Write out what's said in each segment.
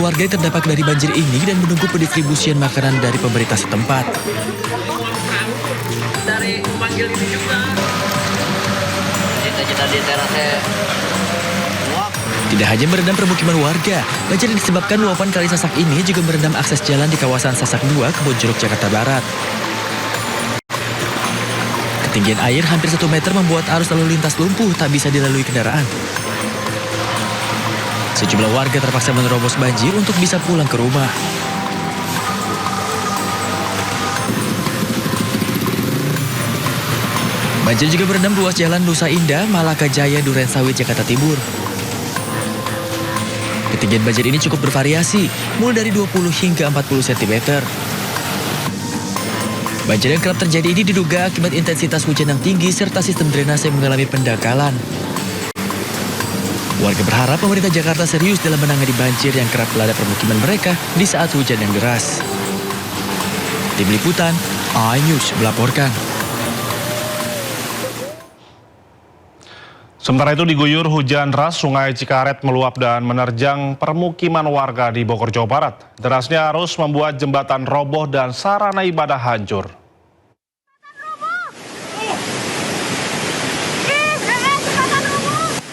warga yang terdampak dari banjir ini dan menunggu pendistribusian makanan dari pemerintah setempat. Dari panggil ini juga. Cita-cita di terasnya. Tidak hanya merendam permukiman warga, banjir yang disebabkan luapan kali Sasak ini juga merendam akses jalan di kawasan Sasak 2, Kebonjeruk, Jakarta Barat. Ketinggian air hampir 1 meter membuat arus lalu lintas lumpuh tak bisa dilalui kendaraan. Sejumlah warga terpaksa menerobos banjir untuk bisa pulang ke rumah. Banjir juga merendam ruas jalan Nusa Indah, Malaka Jaya, Durensawit, Jakarta Timur. Ketinggian banjir ini cukup bervariasi, mulai dari 20 hingga 40 cm. Banjir yang kerap terjadi ini diduga akibat intensitas hujan yang tinggi serta sistem drainase yang mengalami pendangkalan. Warga berharap pemerintah Jakarta serius dalam menangani banjir yang kerap melanda permukiman mereka di saat hujan yang deras. Tim Liputan, iNews melaporkan. Sementara itu diguyur hujan deras, Sungai Cikaret meluap dan menerjang permukiman warga di Bogor, Jawa Barat. Derasnya arus membuat jembatan roboh dan sarana ibadah hancur.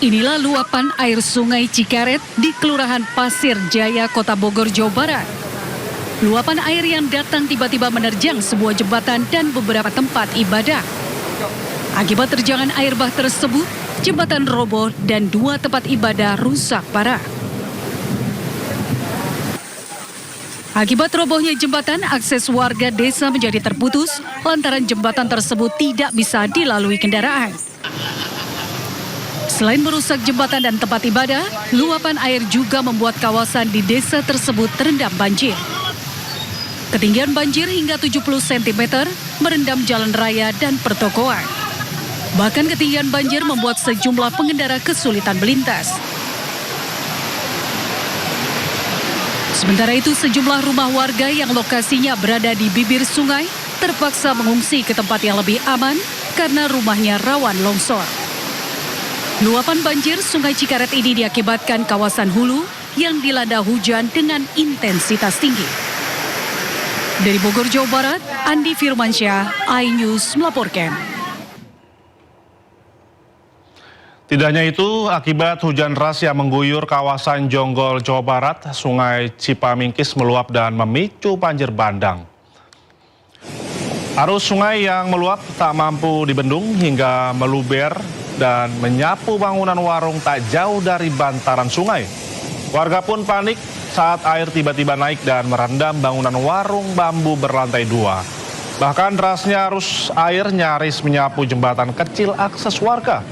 Inilah luapan air Sungai Cikaret di Kelurahan Pasir Jaya, Kota Bogor, Jawa Barat. Luapan air yang datang tiba-tiba menerjang sebuah jembatan dan beberapa tempat ibadah. Akibat terjangan air bah tersebut, jembatan roboh dan 2 tempat ibadah rusak parah. Akibat robohnya jembatan, akses warga desa menjadi terputus lantaran jembatan tersebut tidak bisa dilalui kendaraan. Selain merusak jembatan dan tempat ibadah, luapan air juga membuat kawasan di desa tersebut terendam banjir. Ketinggian banjir hingga 70 cm merendam jalan raya dan pertokoan. Bahkan ketinggian banjir membuat sejumlah pengendara kesulitan melintas. Sementara itu, sejumlah rumah warga yang lokasinya berada di bibir sungai terpaksa mengungsi ke tempat yang lebih aman karena rumahnya rawan longsor. Luapan banjir Sungai Cikaret ini diakibatkan kawasan hulu yang dilanda hujan dengan intensitas tinggi. Dari Bogor, Jawa Barat, Andi Firmansyah, iNews melaporkan. Tidak hanya itu, akibat hujan deras yang mengguyur kawasan Jonggol, Jawa Barat, Sungai Cipamingkis meluap dan memicu banjir bandang. Arus sungai yang meluap tak mampu dibendung hingga meluber dan menyapu bangunan warung tak jauh dari bantaran sungai. Warga pun panik saat air tiba-tiba naik dan merendam bangunan warung bambu berlantai 2. Bahkan derasnya arus air nyaris menyapu jembatan kecil akses warga.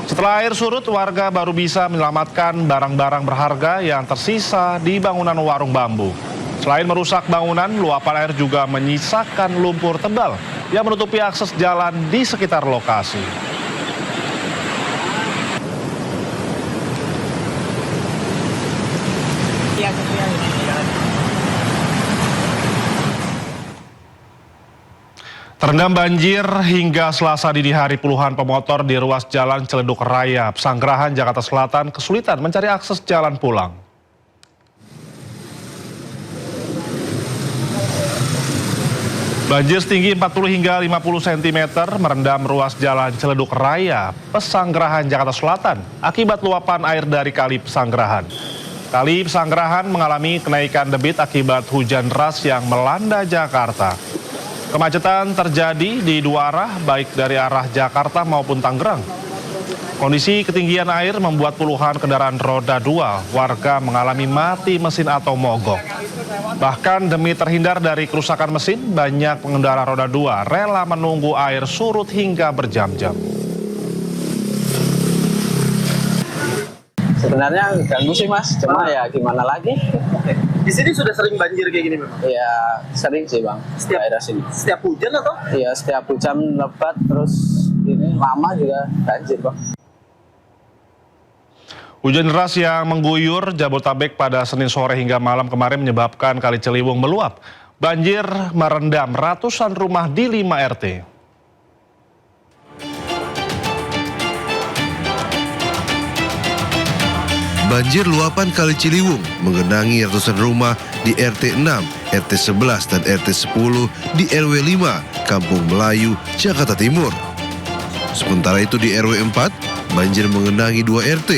Setelah air surut, warga baru bisa menyelamatkan barang-barang berharga yang tersisa di bangunan warung bambu. Selain merusak bangunan, luapan air juga menyisakan lumpur tebal yang menutupi akses jalan di sekitar lokasi. Terendam banjir hingga Selasa dini hari, puluhan pemotor di ruas jalan Ciledug Raya, Pesanggerahan, Jakarta Selatan kesulitan mencari akses jalan pulang. Banjir setinggi 40 hingga 50 cm merendam ruas jalan Ciledug Raya, Pesanggerahan, Jakarta Selatan akibat luapan air dari Kali Pesanggerahan. Kali Pesanggerahan mengalami kenaikan debit akibat hujan deras yang melanda Jakarta. Kemacetan terjadi di 2 arah, baik dari arah Jakarta maupun Tangerang. Kondisi ketinggian air membuat puluhan kendaraan roda 2 warga mengalami mati mesin atau mogok. Bahkan demi terhindar dari kerusakan mesin, banyak pengendara roda 2 rela menunggu air surut hingga berjam-jam. Sebenarnya ganggu sih Mas, cuma ya gimana lagi. Di sini sudah sering banjir kayak gini memang? Ya sering sih Bang, daerah sini. Setiap hujan atau? Iya, setiap hujan lebat, terus ini lama juga banjir Bang. Hujan deras yang mengguyur Jabodetabek pada Senin sore hingga malam kemarin menyebabkan Kali Ciliwung meluap. Banjir merendam ratusan rumah di 5 RT. Banjir luapan Kali Ciliwung menggenangi ratusan rumah di RT 6, RT 11, dan RT 10 di RW 5, Kampung Melayu, Jakarta Timur. Sementara itu di RW 4, banjir menggenangi 2 RT,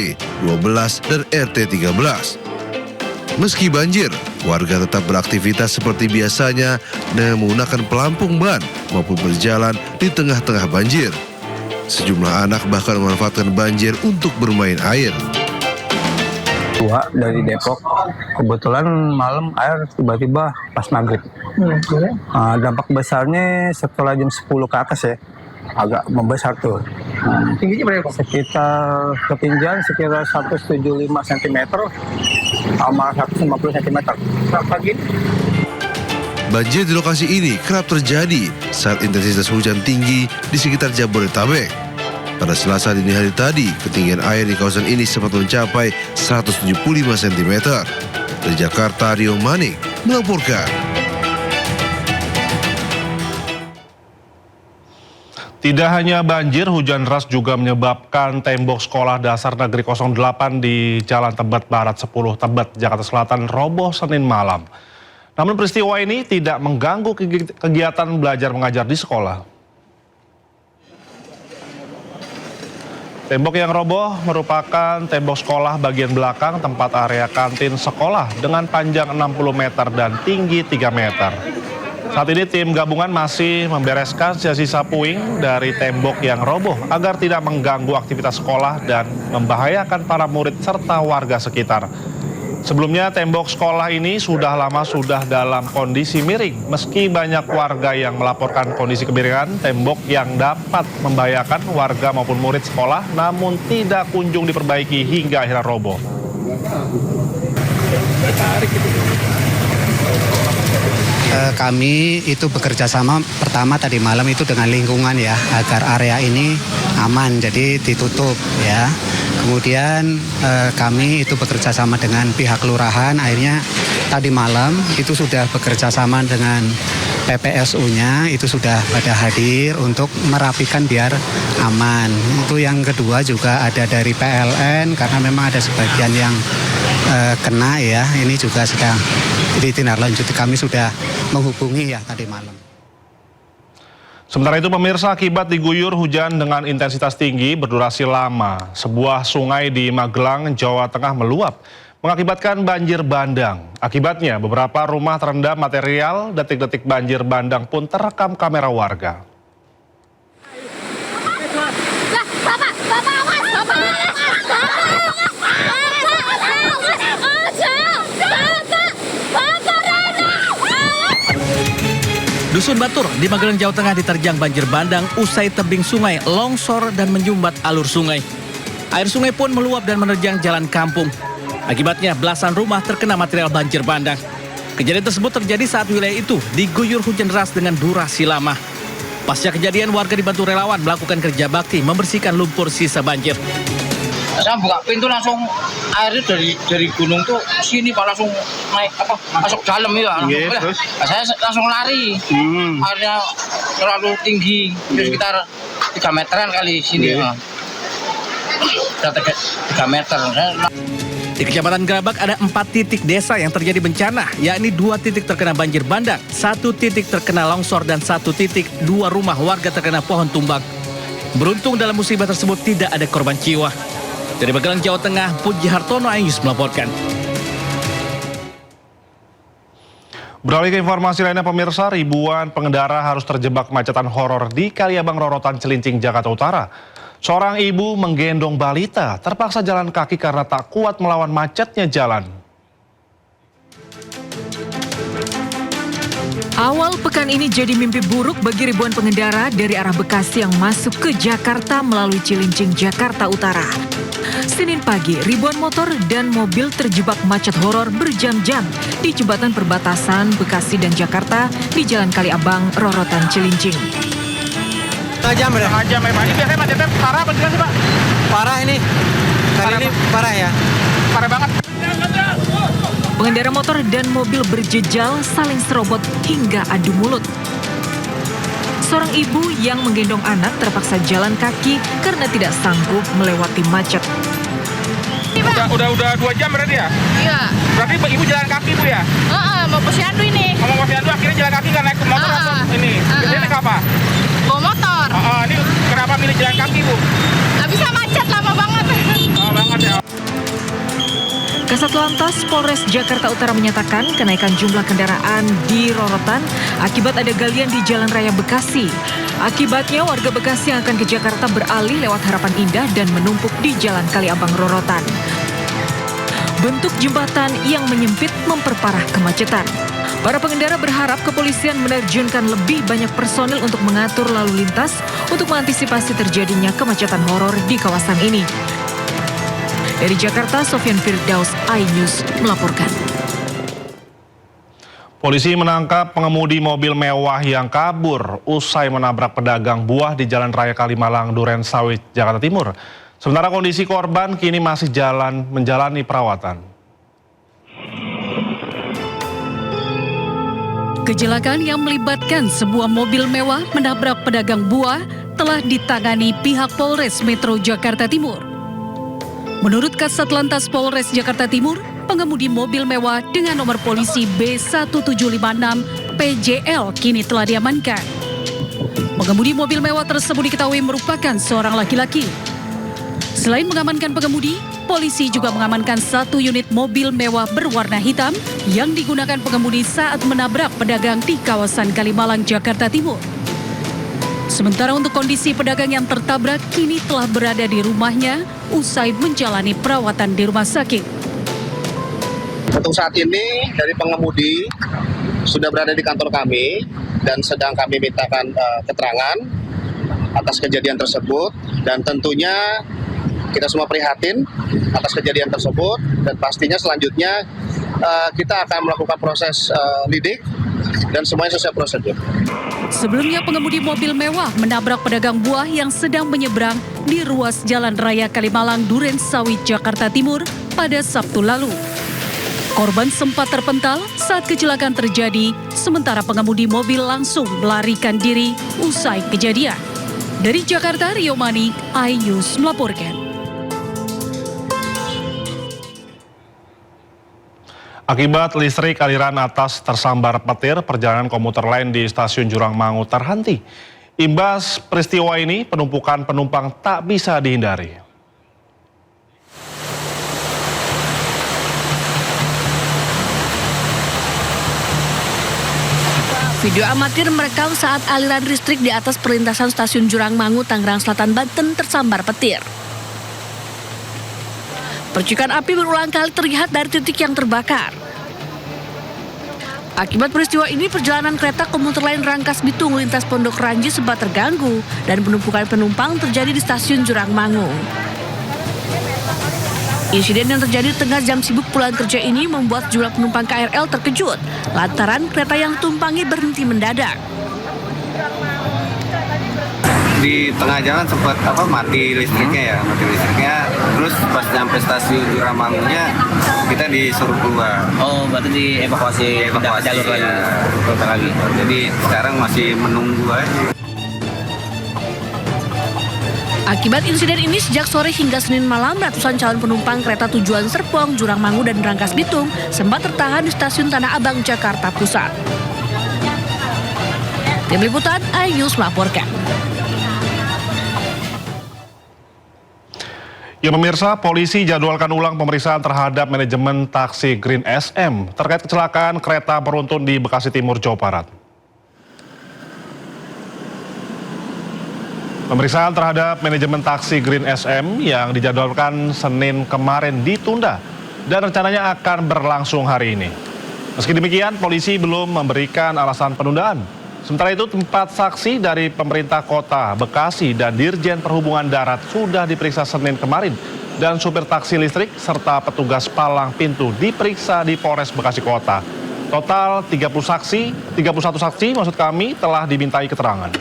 12, dan RT 13. Meski banjir, warga tetap beraktivitas seperti biasanya dengan menggunakan pelampung ban maupun berjalan di tengah-tengah banjir. Sejumlah anak bahkan memanfaatkan banjir untuk bermain air. Dari Depok, kebetulan malam air tiba-tiba pas maghrib. Dampak besarnya setelah jam 10 ke atas ya, agak membesar tuh. Tingginya berapa? Sekitar ketinggian sekitar 175 cm sama 150 cm. Pagi? Banjir di lokasi ini kerap terjadi saat intensitas hujan tinggi di sekitar Jabodetabek. Pada Selasa dini hari tadi, ketinggian air di kawasan ini sempat mencapai 175 cm. Dari Jakarta, Rio Manik melaporkan. Tidak hanya banjir, hujan deras juga menyebabkan tembok sekolah dasar negeri 08 di Jalan Tebet Barat 10 Tebet, Jakarta Selatan roboh Senin malam. Namun peristiwa ini tidak mengganggu kegiatan belajar mengajar di sekolah. Tembok yang roboh merupakan tembok sekolah bagian belakang tempat area kantin sekolah dengan panjang 60 meter dan tinggi 3 meter. Saat ini tim gabungan masih membereskan sisa-sisa puing dari tembok yang roboh agar tidak mengganggu aktivitas sekolah dan membahayakan para murid serta warga sekitar. Sebelumnya tembok sekolah ini sudah dalam kondisi miring. Meski banyak warga yang melaporkan kondisi kemiringan tembok yang dapat membahayakan warga maupun murid sekolah, namun tidak kunjung diperbaiki hingga akhirnya roboh. Kami itu bekerja sama pertama tadi malam itu dengan lingkungan ya, agar area ini aman, jadi ditutup ya. Kemudian kami itu bekerja sama dengan pihak kelurahan, akhirnya tadi malam itu sudah bekerja sama dengan PPSU-nya, itu sudah pada hadir untuk merapikan biar aman. Itu yang kedua juga ada dari PLN, karena memang ada sebagian yang kena ya, ini juga sedang ditindaklanjuti, kami sudah menghubungi ya tadi malam. Sementara itu pemirsa, akibat diguyur hujan dengan intensitas tinggi berdurasi lama, sebuah sungai di Magelang, Jawa Tengah meluap, mengakibatkan banjir bandang. Akibatnya beberapa rumah terendam material, detik-detik banjir bandang pun terekam kamera warga. Dusun Batur di Magelang, Jawa Tengah diterjang banjir bandang usai tebing sungai longsor dan menyumbat alur sungai. Air sungai pun meluap dan menerjang jalan kampung. Akibatnya belasan rumah terkena material banjir bandang. Kejadian tersebut terjadi saat wilayah itu diguyur hujan deras dengan durasi lama. Pasca kejadian, warga dibantu relawan melakukan kerja bakti membersihkan lumpur sisa banjir. Saya buka pintu langsung air dari gunung tuh sini Pak, langsung naik masuk dalam ya. Terus saya langsung lari. Airnya terlalu tinggi, sekitar 3 meteran kali sini. Sudah 3 meter. Di Kecamatan Gerabak ada 4 titik desa yang terjadi bencana, yakni 2 titik terkena banjir bandang, 1 titik terkena longsor, dan 1 titik 2 rumah warga terkena pohon tumbang. Beruntung dalam musibah tersebut tidak ada korban jiwa. Dari Magelang, Jawa Tengah, Puji Hartono Ayus melaporkan. Beralih ke informasi lainnya pemirsa, ribuan pengendara harus terjebak kemacetan horor di Kaliabang Rorotan Cilincing, Jakarta Utara. Seorang ibu menggendong balita terpaksa jalan kaki karena tak kuat melawan macetnya jalan. Awal pekan ini jadi mimpi buruk bagi ribuan pengendara dari arah Bekasi yang masuk ke Jakarta melalui Cilincing, Jakarta Utara. Senin pagi, ribuan motor dan mobil terjebak macet horor berjam-jam di jembatan perbatasan Bekasi dan Jakarta di Jalan Kaliabang, Rorotan Cilincing. Setengah jam ya Pak. Ini biasanya macetnya parah apa gimana sih Pak? Parah ini, kali ini parah ya. Parah banget. Pengendara motor dan mobil berjejal saling serobot hingga adu mulut. Seorang ibu yang menggendong anak terpaksa jalan kaki karena tidak sanggup melewati macet. Udah 2 jam berarti ya? Iya. Berarti ibu jalan kaki bu ya? Mau posyandu ini. Mau posyandu akhirnya jalan kaki nggak naik motor atau ini? Biasanya naik apa? Bawa motor. Ini kenapa milih jalan kaki bu? Nggak bisa macet, lama banget. Lama banget ya. Kasat Lantas Polres Jakarta Utara menyatakan kenaikan jumlah kendaraan di Rorotan akibat ada galian di Jalan Raya Bekasi. Akibatnya warga Bekasi yang akan ke Jakarta beralih lewat Harapan Indah dan menumpuk di Jalan Kaliabang Rorotan. Bentuk jembatan yang menyempit memperparah kemacetan. Para pengendara berharap kepolisian menerjunkan lebih banyak personil untuk mengatur lalu lintas untuk mengantisipasi terjadinya kemacetan horor di kawasan ini. Dari Jakarta, Sofyan Firdaus, iNews melaporkan. Polisi menangkap pengemudi mobil mewah yang kabur usai menabrak pedagang buah di Jalan Raya Kalimalang, Duren Sawit, Jakarta Timur. Sementara kondisi korban kini masih menjalani perawatan. Kecelakaan yang melibatkan sebuah mobil mewah menabrak pedagang buah telah ditangani pihak Polres Metro Jakarta Timur. Menurut Kasat Lantas Polres Jakarta Timur, pengemudi mobil mewah dengan nomor polisi B1756 PJL kini telah diamankan. Pengemudi mobil mewah tersebut diketahui merupakan seorang laki-laki. Selain mengamankan pengemudi, polisi juga mengamankan 1 unit mobil mewah berwarna hitam yang digunakan pengemudi saat menabrak pedagang di kawasan Kalimalang, Jakarta Timur. Sementara untuk kondisi pedagang yang tertabrak kini telah berada di rumahnya usai menjalani perawatan di rumah sakit. Untuk saat ini dari pengemudi sudah berada di kantor kami dan sedang kami mintakan keterangan atas kejadian tersebut, dan tentunya kita semua prihatin atas kejadian tersebut, dan pastinya selanjutnya kita akan melakukan proses lidik dan semuanya sesuai prosedur. Sebelumnya pengemudi mobil mewah menabrak pedagang buah yang sedang menyeberang di ruas Jalan Raya Kalimalang, Duren Sawit, Jakarta Timur pada Sabtu lalu. Korban sempat terpental saat kecelakaan terjadi, sementara pengemudi mobil langsung melarikan diri usai kejadian. Dari Jakarta, Rio Manik, iNews melaporkan. Akibat listrik aliran atas tersambar petir, perjalanan komuter lain di stasiun Jurang Mangu terhenti. Imbas peristiwa ini, penumpukan penumpang tak bisa dihindari. Video amatir merekam saat aliran listrik di atas perlintasan stasiun Jurang Mangu, Tangerang Selatan, Banten tersambar petir. Percikan api berulang kali terlihat dari titik yang terbakar. Akibat peristiwa ini, perjalanan kereta komuter lain Rangkas Bitung lintas Pondok Ranji sempat terganggu dan penumpukan penumpang terjadi di stasiun Jurang Mangu. Insiden yang terjadi di tengah jam sibuk pulang kerja ini membuat sejumlah penumpang KRL terkejut lantaran kereta yang tumpangi berhenti mendadak. Di tengah jalan sempat mati listriknya. Terus pas nyampe stasiun Jurang Mangunya kita disuruh keluar. Oh, berarti dievakuasi jalur lagi. Jadi sekarang masih menunggu aja. Akibat insiden ini, sejak sore hingga Senin malam, ratusan calon penumpang kereta tujuan Serpong, Jurang Mangu, dan Rangkas Bitung sempat tertahan di stasiun Tanah Abang, Jakarta Pusat. Tim Liputan, iNews melaporkan. Ya pemirsa, polisi jadwalkan ulang pemeriksaan terhadap manajemen taksi Green SM terkait kecelakaan kereta beruntun di Bekasi Timur, Jawa Barat. Pemeriksaan terhadap manajemen taksi Green SM yang dijadwalkan Senin kemarin ditunda dan rencananya akan berlangsung hari ini. Meski demikian, polisi belum memberikan alasan penundaan. Sementara itu, 4 saksi dari pemerintah kota Bekasi dan Dirjen Perhubungan Darat sudah diperiksa Senin kemarin, dan supir taksi listrik serta petugas palang pintu diperiksa di Polres Bekasi Kota. Total 31 saksi telah dimintai keterangan.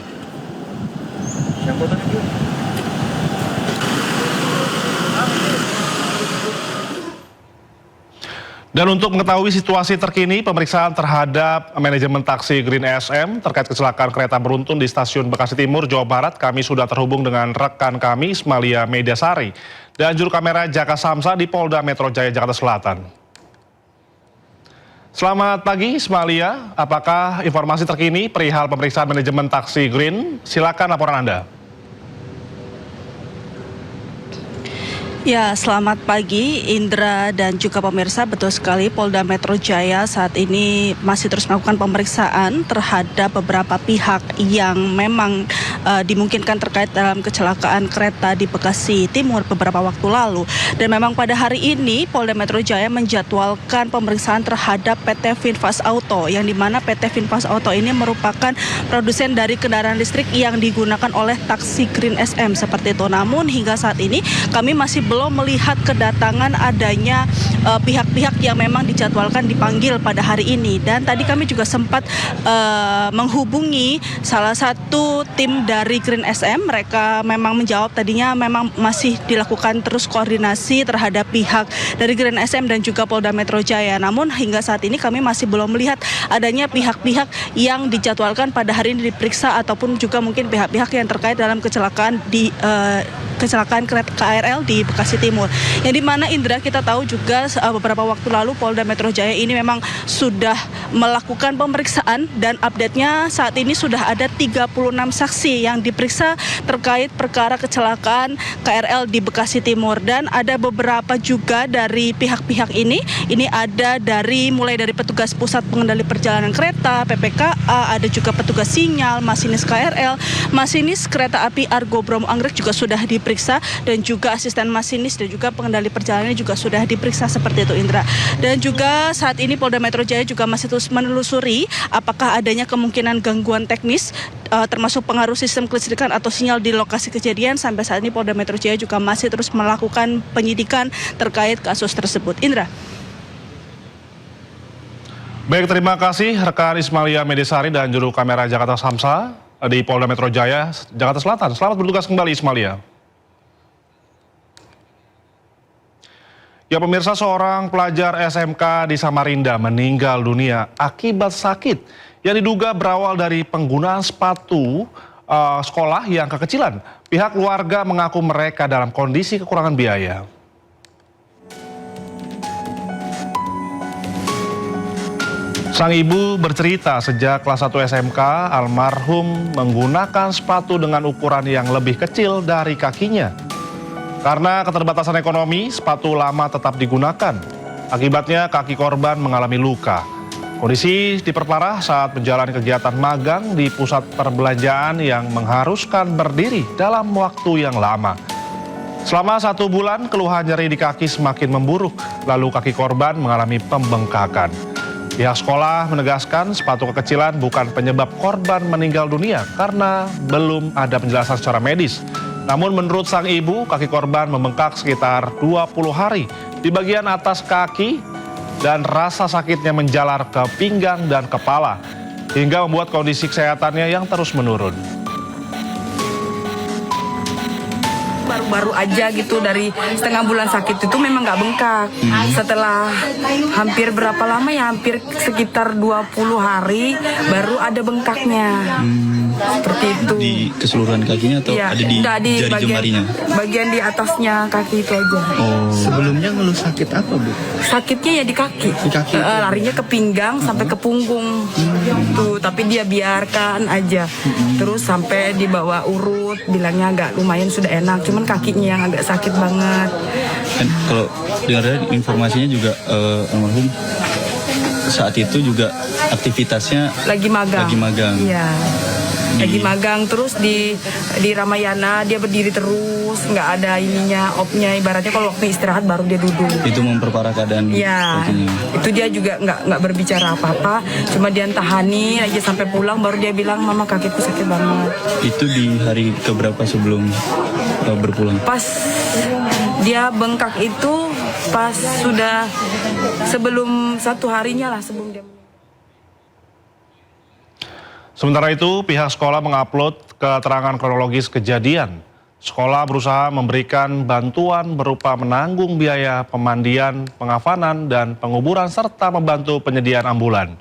Dan untuk mengetahui situasi terkini pemeriksaan terhadap manajemen taksi Green SM terkait kecelakaan kereta beruntun di stasiun Bekasi Timur, Jawa Barat, kami sudah terhubung dengan rekan kami Ismalia Mediasari dan juru kamera Jaka Samsa di Polda Metro Jaya, Jakarta Selatan. Selamat pagi, Ismalia. Apakah informasi terkini perihal pemeriksaan manajemen taksi Green? Silakan laporan Anda. Ya, selamat pagi Indra dan juga pemirsa. Betul sekali, Polda Metro Jaya saat ini masih terus melakukan pemeriksaan terhadap beberapa pihak yang memang dimungkinkan terkait dalam kecelakaan kereta di Bekasi Timur beberapa waktu lalu. Dan memang pada hari ini Polda Metro Jaya menjadwalkan pemeriksaan terhadap PT Finfast Auto, yang dimana PT Finfast Auto ini merupakan produsen dari kendaraan listrik yang digunakan oleh taksi Green SM seperti itu. Namun hingga saat ini kami masih belum melihat kedatangan adanya pihak-pihak yang memang dijadwalkan dipanggil pada hari ini. Dan tadi kami juga sempat menghubungi salah satu tim dari Green SM. Mereka memang menjawab tadinya memang masih dilakukan terus koordinasi terhadap pihak dari Green SM dan juga Polda Metro Jaya. Namun hingga saat ini kami masih belum melihat adanya pihak-pihak yang dijadwalkan pada hari ini diperiksa, ataupun juga mungkin pihak-pihak yang terkait dalam kecelakaan di kecelakaan kereta KRL di Bekasi Timur. Yang dimana Indra, kita tahu juga beberapa waktu lalu Polda Metro Jaya ini memang sudah melakukan pemeriksaan, dan update-nya saat ini sudah ada 36 saksi yang diperiksa terkait perkara kecelakaan KRL di Bekasi Timur. Dan ada beberapa juga dari pihak-pihak ini ada mulai dari petugas pusat pengendali perjalanan kereta, PPKA, ada juga petugas sinyal, masinis KRL, masinis kereta api Argo Bromo Anggrek juga sudah diperiksa, dan juga asisten masinis dan juga pengendali perjalanan juga sudah diperiksa seperti itu, Indra. Dan juga saat ini Polda Metro Jaya juga masih terus menelusuri apakah adanya kemungkinan gangguan teknis termasuk pengaruh sistem kelistrikan atau sinyal di lokasi kejadian. Sampai saat ini Polda Metro Jaya juga masih terus melakukan penyidikan terkait kasus tersebut, Indra. Baik, terima kasih rekan Ismalia Medesari dan juru kamera Jakarta Samsa di Polda Metro Jaya, Jakarta Selatan. Selamat bertugas kembali, Ismalia. Ya pemirsa, seorang pelajar SMK di Samarinda meninggal dunia akibat sakit yang diduga berawal dari penggunaan sepatu sekolah yang kekecilan. Pihak keluarga mengaku mereka dalam kondisi kekurangan biaya. Sang ibu bercerita sejak kelas 1 SMK, almarhum menggunakan sepatu dengan ukuran yang lebih kecil dari kakinya. Karena keterbatasan ekonomi, sepatu lama tetap digunakan. Akibatnya kaki korban mengalami luka. Kondisi diperparah saat menjalani kegiatan magang di pusat perbelanjaan yang mengharuskan berdiri dalam waktu yang lama. Selama 1 bulan, keluhan nyeri di kaki semakin memburuk, lalu kaki korban mengalami pembengkakan. Pihak sekolah menegaskan sepatu kekecilan bukan penyebab korban meninggal dunia karena belum ada penjelasan secara medis. Namun menurut sang ibu, kaki korban membengkak sekitar 20 hari di bagian atas kaki dan rasa sakitnya menjalar ke pinggang dan kepala hingga membuat kondisi kesehatannya yang terus menurun. Baru-baru aja gitu, dari setengah bulan sakit itu memang nggak bengkak. Setelah hampir berapa lama ya, hampir sekitar 20 hari baru ada bengkaknya. Seperti itu. Di keseluruhan kakinya atau ya, ada di jari bagian, jemarinya? Bagian di atasnya kaki itu aja. Oh. Sebelumnya ngeluh sakit apa, Bu? Sakitnya ya di kaki. Di kaki. Larinya ke pinggang sampai ke punggung. Tuh, tapi dia biarkan aja. Terus sampai dibawa urut, bilangnya agak lumayan sudah enak, cuman kakinya yang agak sakit banget. Dan kalau dengar informasinya juga almarhum saat itu juga aktivitasnya lagi magang. Iya. Lagi magang terus di Ramayana, dia berdiri terus, nggak ada ininya, opnya, ibaratnya kalau waktu istirahat baru dia duduk. Itu memperparah keadaan. Iya. Itu dia juga nggak berbicara apa-apa, cuma dia tahani aja sampai pulang baru dia bilang, mama kakiku sakit banget. Itu di hari keberapa sebelum berpulang? Pas dia bengkak itu pas sudah sebelum 1 harinya lah sebelum dia. Sementara itu, pihak sekolah mengupload keterangan kronologis kejadian. Sekolah berusaha memberikan bantuan berupa menanggung biaya pemandian, pengafanan, dan penguburan serta membantu penyediaan ambulan.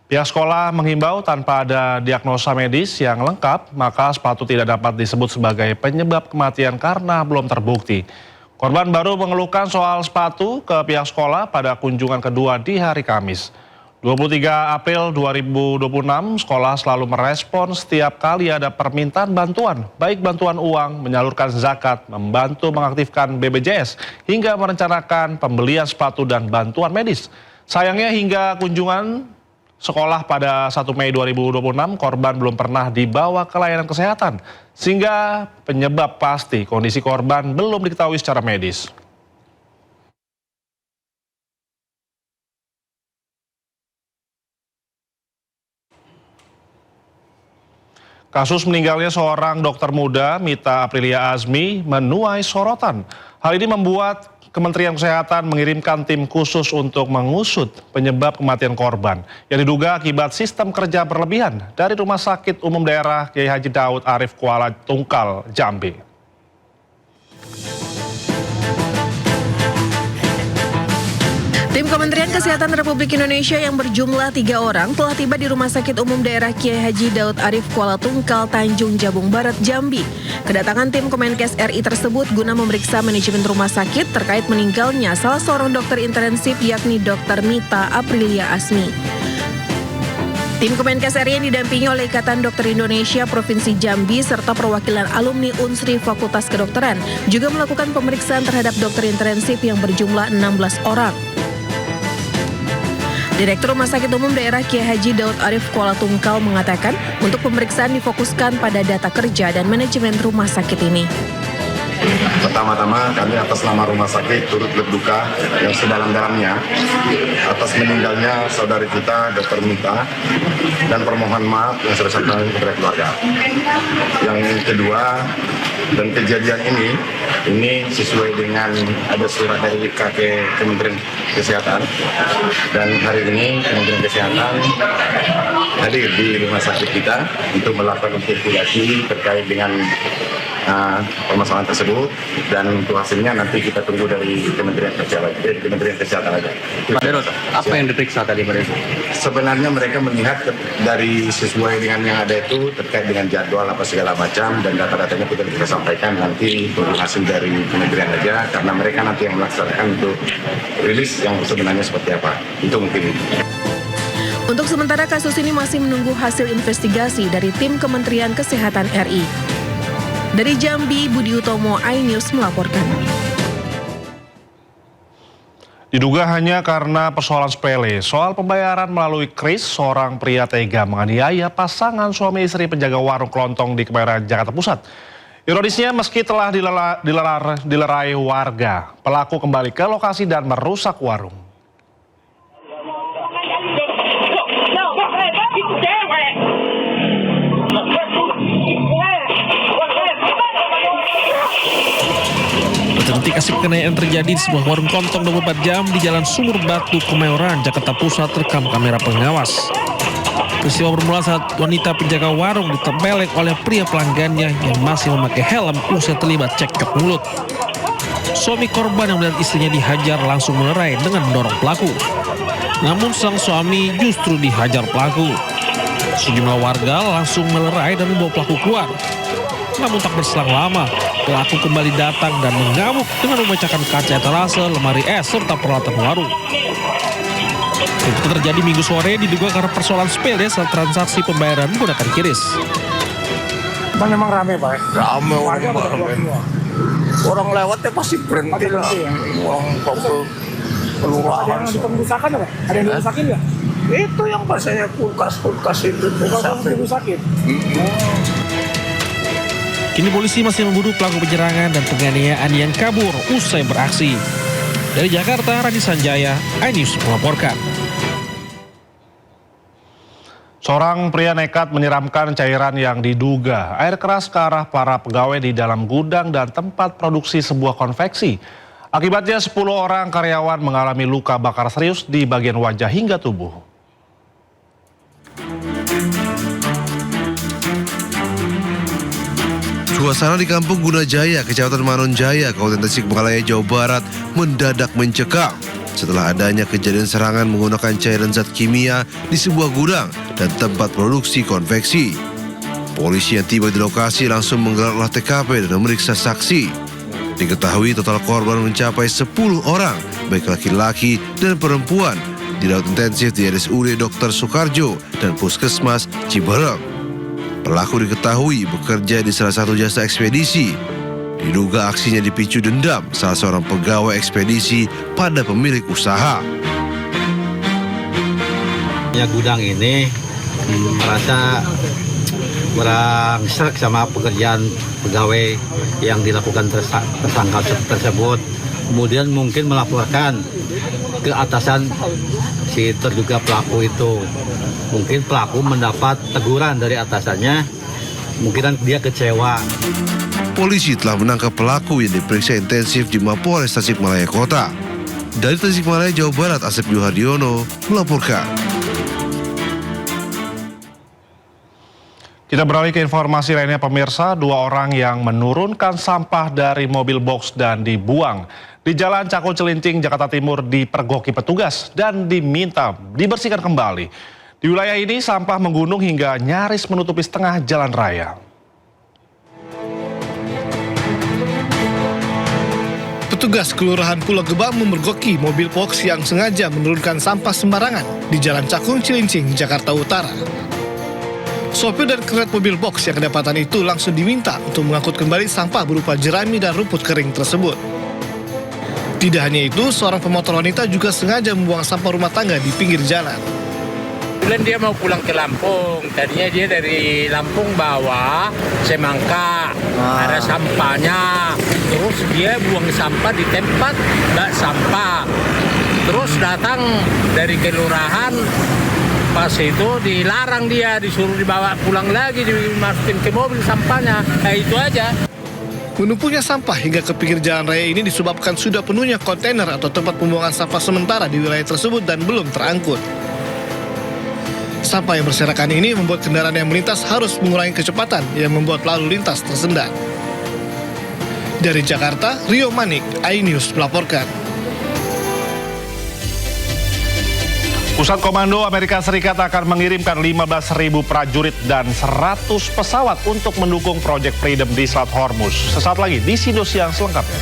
Pihak sekolah menghimbau tanpa ada diagnosa medis yang lengkap, maka sepatu tidak dapat disebut sebagai penyebab kematian karena belum terbukti. Korban baru mengeluhkan soal sepatu ke pihak sekolah pada kunjungan kedua di hari Kamis. 23 April 2026, sekolah selalu merespon setiap kali ada permintaan bantuan, baik bantuan uang, menyalurkan zakat, membantu mengaktifkan BPJS, hingga merencanakan pembelian sepatu dan bantuan medis. Sayangnya hingga kunjungan sekolah pada 1 Mei 2026, korban belum pernah dibawa ke layanan kesehatan, sehingga penyebab pasti kondisi korban belum diketahui secara medis. Kasus meninggalnya seorang dokter muda, Mita Aprilia Azmi, menuai sorotan. Hal ini membuat Kementerian Kesehatan mengirimkan tim khusus untuk mengusut penyebab kematian korban yang diduga akibat sistem kerja berlebihan dari Rumah Sakit Umum Daerah Kiai Haji Daud Arif Kuala Tungkal, Jambi. Tim Kementerian Kesehatan Republik Indonesia yang berjumlah 3 orang telah tiba di Rumah Sakit Umum Daerah Kiai Haji Daud Arif Kuala Tungkal, Tanjung Jabung Barat, Jambi. Kedatangan tim Kemenkes RI tersebut guna memeriksa manajemen rumah sakit terkait meninggalnya salah seorang dokter intensif yakni Dr. Mita Aprilia Azmi. Tim Kemenkes RI yang didampingi oleh Ikatan Dokter Indonesia Provinsi Jambi serta perwakilan alumni Unsri Fakultas Kedokteran juga melakukan pemeriksaan terhadap dokter intensif yang berjumlah 16 orang. Direktur Rumah Sakit Umum Daerah Kiai Haji Daud Arif Kuala Tungkal mengatakan untuk pemeriksaan difokuskan pada data kerja dan manajemen rumah sakit ini. Pertama-tama kami atas nama rumah sakit turut berduka yang sedalam-dalamnya atas meninggalnya saudari kita Dr. Mita dan permohon maaf yang sebesar-besarnya kepada keluarga. Yang kedua, dan kejadian ini sesuai dengan ada surat dari Kementerian Kesehatan, dan hari ini Kementerian Kesehatan hadir di rumah sakit kita untuk melakukan investigasi terkait dengan permasalahan tersebut, dan untuk hasilnya nanti kita tunggu dari Kementerian Kesehatan aja. Pak Derot, apa yang diperiksa tadi mereka? Sebenarnya mereka melihat dari sesuai dengan yang ada itu terkait dengan jadwal apa segala macam, dan data-datanya kita sampaikan nanti tunggu hasil dari Kementerian aja, karena mereka nanti yang melaksanakan untuk rilis yang sebenarnya seperti apa. Itu mungkin. Untuk sementara kasus ini masih menunggu hasil investigasi dari tim Kementerian Kesehatan RI. Dari Jambi, Budi Utomo, iNews melaporkan. Diduga hanya karena persoalan sepele, soal pembayaran melalui kris, seorang pria tega menganiaya pasangan suami istri penjaga warung kelontong di Kemayoran, Jakarta Pusat. Ironisnya, meski telah dilerai warga, pelaku kembali ke lokasi dan merusak warung. Detik asik penganiayaan terjadi di sebuah warung kelontong 24 jam di Jalan Sumur Batu, Kemayoran, Jakarta Pusat terekam kamera pengawas. Peristiwa bermula saat wanita penjaga warung ditempelek oleh pria pelanggannya yang masih memakai helm usai terlibat cekcok mulut. Suami korban yang melihat istrinya dihajar langsung melerai dengan mendorong pelaku. Namun sang suami justru dihajar pelaku. Sejumlah warga langsung melerai dan membawa pelaku keluar. Namun tak berselang lama, pelaku kembali datang dan mengamuk dengan memecahkan kaca etalase, lemari es, serta peralatan warung. Itu terjadi Minggu sore diduga karena persoalan sepele saat transaksi pembayaran menggunakan QRIS. Memang rame, Pak? Rame, orang lewatnya pasti berhenti lah. Orang kelurahan. Ada yang dirusakan apa? Ada yang dirusakin nggak? Itu yang bahasanya kulkas itu. Kulkas dirusakin. Kini polisi masih memburu pelaku penyerangan dan penganiayaan yang kabur usai beraksi. Dari Jakarta, Radi Sanjaya, iNews melaporkan. Seorang pria nekat menyiramkan cairan yang diduga air keras ke arah para pegawai di dalam gudang dan tempat produksi sebuah konveksi. Akibatnya 10 orang karyawan mengalami luka bakar serius di bagian wajah hingga tubuh. Suasana di Kampung Gunajaya, Kecamatan Manonjaya, Kabupaten Tasikmalaya, Jawa Barat mendadak mencekam setelah adanya kejadian serangan menggunakan cairan zat kimia di sebuah gudang dan tempat produksi konveksi. Polisi yang tiba di lokasi langsung menggelar olah TKP dan memeriksa saksi. Diketahui total korban mencapai 10 orang, baik laki-laki dan perempuan, dirawat intensif di RSUD Dr. Soekarjo dan Puskesmas Ciberem. Pelaku diketahui bekerja di salah satu jasa ekspedisi. Diduga aksinya dipicu dendam salah seorang pegawai ekspedisi pada pemilik usaha. Gudang ini merasa kurang serak sama pekerjaan pegawai yang dilakukan tersangka tersebut. Kemudian mungkin melaporkan ke atasan si terduga pelaku itu. Mungkin pelaku mendapat teguran dari atasannya, mungkin dia kecewa. Polisi telah menangkap pelaku yang diperiksa intensif di Mapolres Tasikmalaya Kota. Dari Tasikmalaya, Jawa Barat, Asep Yuhardiono melaporkan. Kita beralih ke informasi lainnya pemirsa, 2 orang yang menurunkan sampah dari mobil box dan dibuang di Jalan Cakung Cilincing, Jakarta Timur dipergoki petugas dan diminta dibersihkan kembali. Di wilayah ini sampah menggunung hingga nyaris menutupi setengah jalan raya. Petugas Kelurahan Pulau Gebang memergoki mobil box yang sengaja menurunkan sampah sembarangan di Jalan Cakung Cilincing, Jakarta Utara. Sopir dan kernet mobil box yang kedapatan itu langsung diminta untuk mengangkut kembali sampah berupa jerami dan rumput kering tersebut. Tidak hanya itu, seorang pemotor wanita juga sengaja membuang sampah rumah tangga di pinggir jalan. Kebetulan dia mau pulang ke Lampung, tadinya dia dari Lampung bawa semangka, ada sampahnya, terus dia buang sampah di tempat nggak sampah, terus datang dari kelurahan, pas itu dilarang dia, disuruh dibawa pulang lagi, dimasukin ke mobil sampahnya, itu aja. Menumpuknya sampah hingga ke pinggir jalan raya ini disebabkan sudah penuhnya kontainer atau tempat pembuangan sampah sementara di wilayah tersebut dan belum terangkut. Sampah yang berserakan ini membuat kendaraan yang melintas harus mengurangi kecepatan yang membuat lalu lintas tersendat. Dari Jakarta, Rio Manik, iNews melaporkan. Pusat Komando Amerika Serikat akan mengirimkan 15.000 prajurit dan 100 pesawat untuk mendukung Project Freedom di Selat Hormuz. Sesaat lagi di Sido Siang selengkapnya.